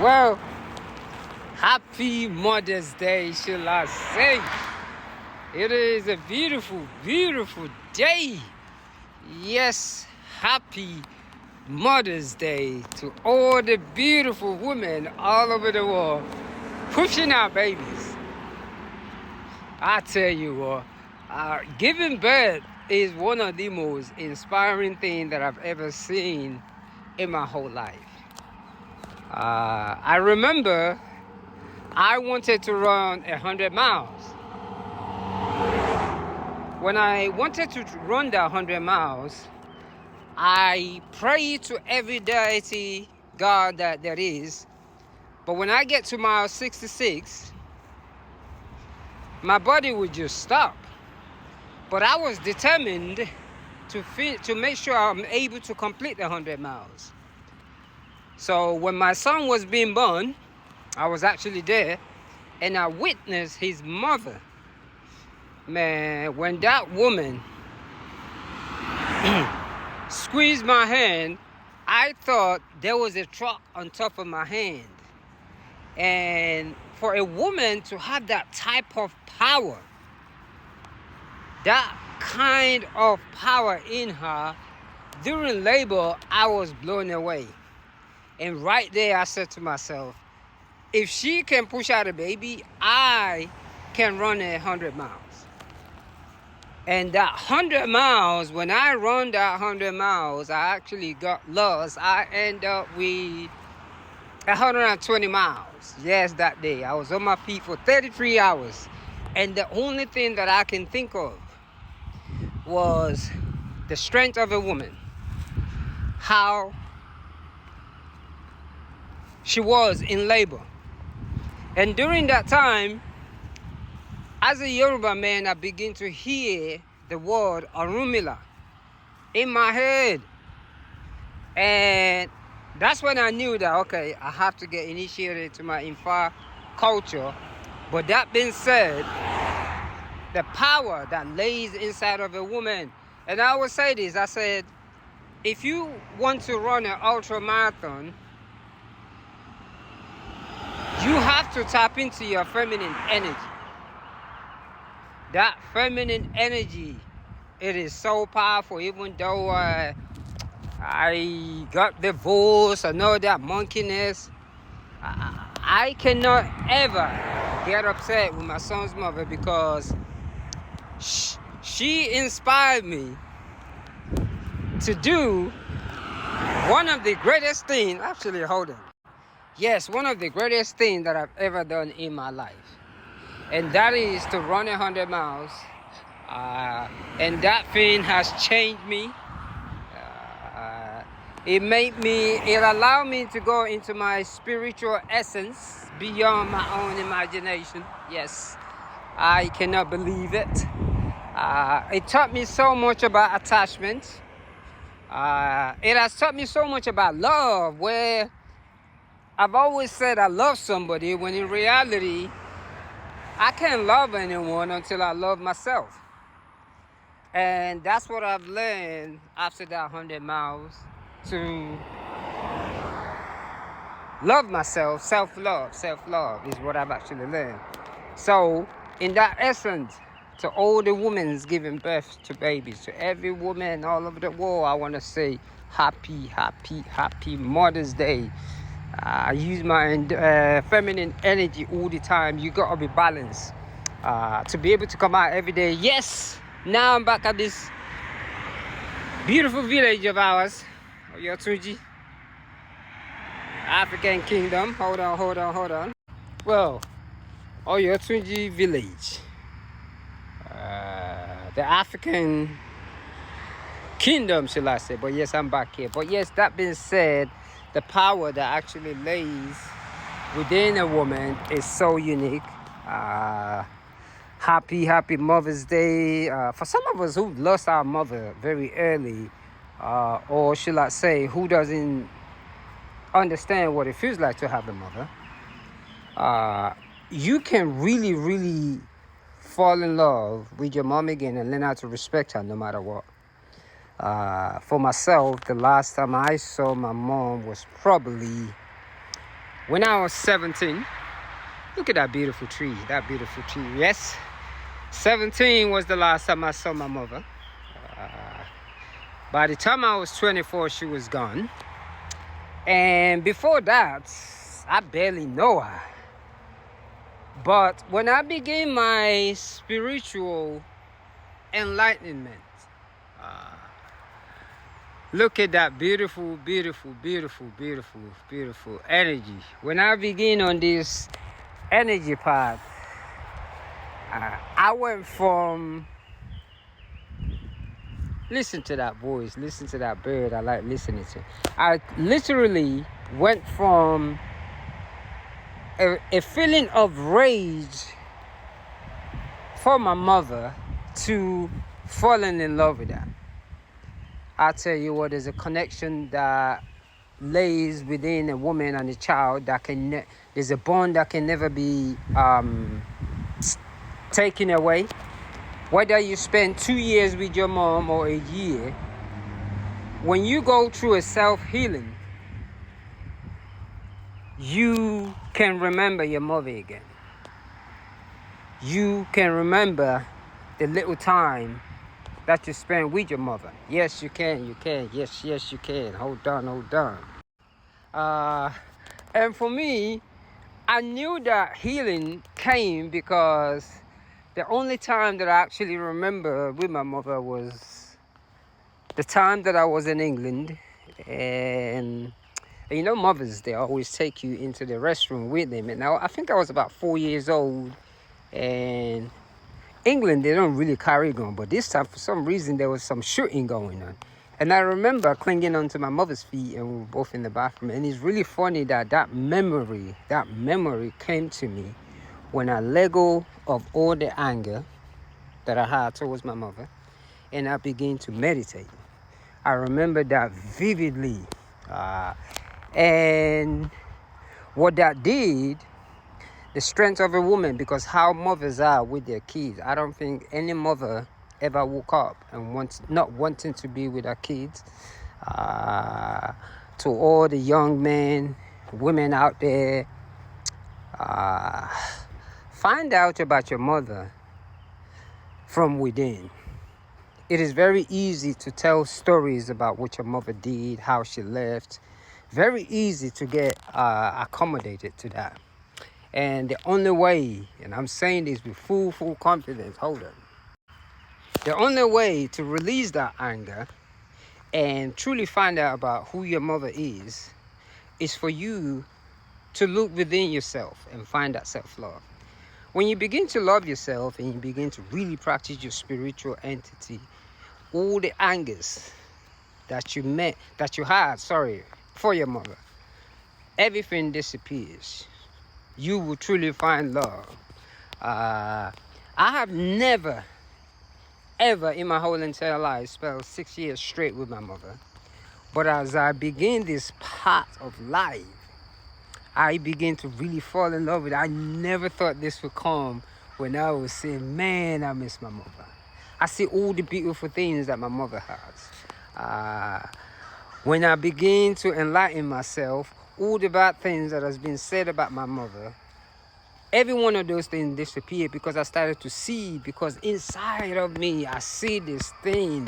Well, happy Mother's Day, shall I say. It is a beautiful, beautiful day. Yes, happy Mother's Day to all the beautiful women all over the world pushing out babies. I tell you what, giving birth is one of the most inspiring things that I've ever seen in my whole life. I remember I wanted to run 100 miles. When I wanted to run that 100 miles, I prayed to every deity God that there is. But when I get to mile 66, my body would just stop. But I was determined to make sure I'm able to complete the 100 miles. So when my son was being born, I was actually there, and I witnessed his mother. Man, when that woman squeezed my hand, I thought there was a truck on top of my hand. And for a woman to have that type of power, that kind of power in her, during labor, I was blown away. And right there, I said to myself, if she can push out a baby, I can run 100 miles. And that 100 miles, when I run that 100 miles, I actually got lost. I end up with 120 miles. Yes, that day. I was on my feet for 33 hours. And the only thing that I can think of was the strength of a woman. How she was in labor. And during that time, as a Yoruba man, I begin to hear the word Orunmila in my head. And that's when I knew that, okay, I have to get initiated to my Infa culture. But that being said, the power that lays inside of a woman. And I always say this, I said, if you want to run an ultra marathon, you have to tap into your feminine energy. That feminine energy, it is so powerful. Even though I got divorced, I know that monkeyness, I cannot ever get upset with my son's mother because she inspired me to do one of the greatest things. Actually, hold on. Yes, one of the greatest things that I've ever done in my life. And that is to run 100 miles. And that thing has changed me. It allowed me to go into my spiritual essence beyond my own imagination. Yes, I cannot believe it. It taught me so much about attachment. It has taught me so much about love, where I've always said I love somebody, when in reality, I can't love anyone until I love myself. And that's what I've learned after that 100 miles, to love myself. Self-love is what I've actually learned. So in that essence, to all the women giving birth to babies, to every woman all over the world, I want to say happy Mother's Day. I use my feminine energy all the time. You gotta be balanced to be able to come out every day. Yes, now I'm back at this beautiful village of ours, Oyotunji, African Kingdom. Hold on. Well, Oyotunji village, the African Kingdom, shall I say? But yes, I'm back here. But yes, that being said, the power that actually lays within a woman is so unique. Happy Mother's Day. For some of us who lost our mother very early, or should I say, who doesn't understand what it feels like to have a mother, you can really fall in love with your mom again and learn how to respect her no matter what. For myself, the last time I saw my mom was probably when I was 17, look at that beautiful tree, that beautiful tree. Yes, 17 was the last time I saw my mother. By the time I was 24, she was gone. And before that, I barely know her. But when I began my spiritual enlightenment, look at that beautiful, beautiful, beautiful, beautiful, beautiful energy. When I begin on this energy path, I went from, listen to that voice, listen to that bird I like listening to. I literally went from a feeling of rage for my mother to falling in love with her. I tell you what, there's a connection that lays within a woman and a child that there's a bond that can never be taken away. Whether you spend 2 years with your mom or a year, when you go through a self-healing, you can remember your mother again. You can remember the little time that you spend with your mother. Yes, you can. Yes, you can. Hold on. And for me, I knew that healing came because the only time that I actually remember with my mother was the time that I was in England. And you know, mothers, they always take you into the restroom with them. And now I think I was about 4 years old. And England, they don't really carry gun. But this time, for some reason, there was some shooting going on. And I remember clinging onto my mother's feet, and we were both in the bathroom. And it's really funny that memory came to me when I let go of all the anger that I had towards my mother, and I began to meditate. I remember that vividly. And what that did, the strength of a woman, because how mothers are with their kids. I don't think any mother ever woke up and not wanting to be with her kids. To all the young men, women out there, find out about your mother from within. It is very easy to tell stories about what your mother did, how she left. Very easy to get accommodated to that. And the only way, and I'm saying this with full confidence, hold on. The only way to release that anger and truly find out about who your mother is for you to look within yourself and find that self-love. When you begin to love yourself and you begin to really practice your spiritual entity, all the angers that you had for your mother, everything disappears. You will truly find love. I have never, ever in my whole entire life spent 6 years straight with my mother. But as I begin this path of life, I begin to really fall in love with it. I never thought this would come when I was saying, man, I miss my mother. I see all the beautiful things that my mother has. When I begin to enlighten myself, all the bad things that has been said about my mother, every one of those things disappeared because I started to see, because inside of me, I see this thing.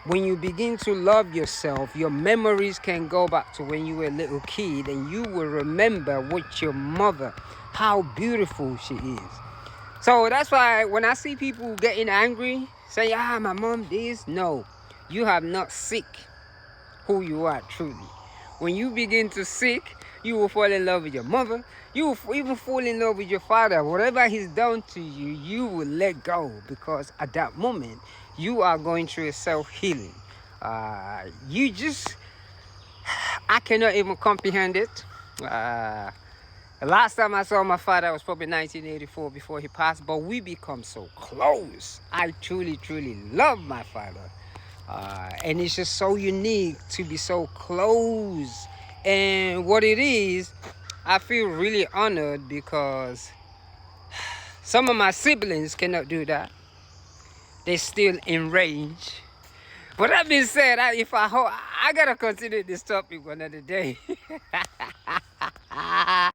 When you begin to love yourself, your memories can go back to when you were a little kid, and you will remember what your mother, how beautiful she is. So that's why when I see people getting angry, say, my mom this, no, you have not seek who you are truly. When you begin to seek, you will fall in love with your mother. You will even fall in love with your father. Whatever he's done to you, you will let go, because at that moment, you are going through a self-healing. I cannot even comprehend it. The last time I saw my father was probably 1984 before he passed, but we become so close. I truly love my father. And it's just so unique to be so close. And what it is, I feel really honored because some of my siblings cannot do that. They're still in range. But that being said, I gotta consider this topic another day.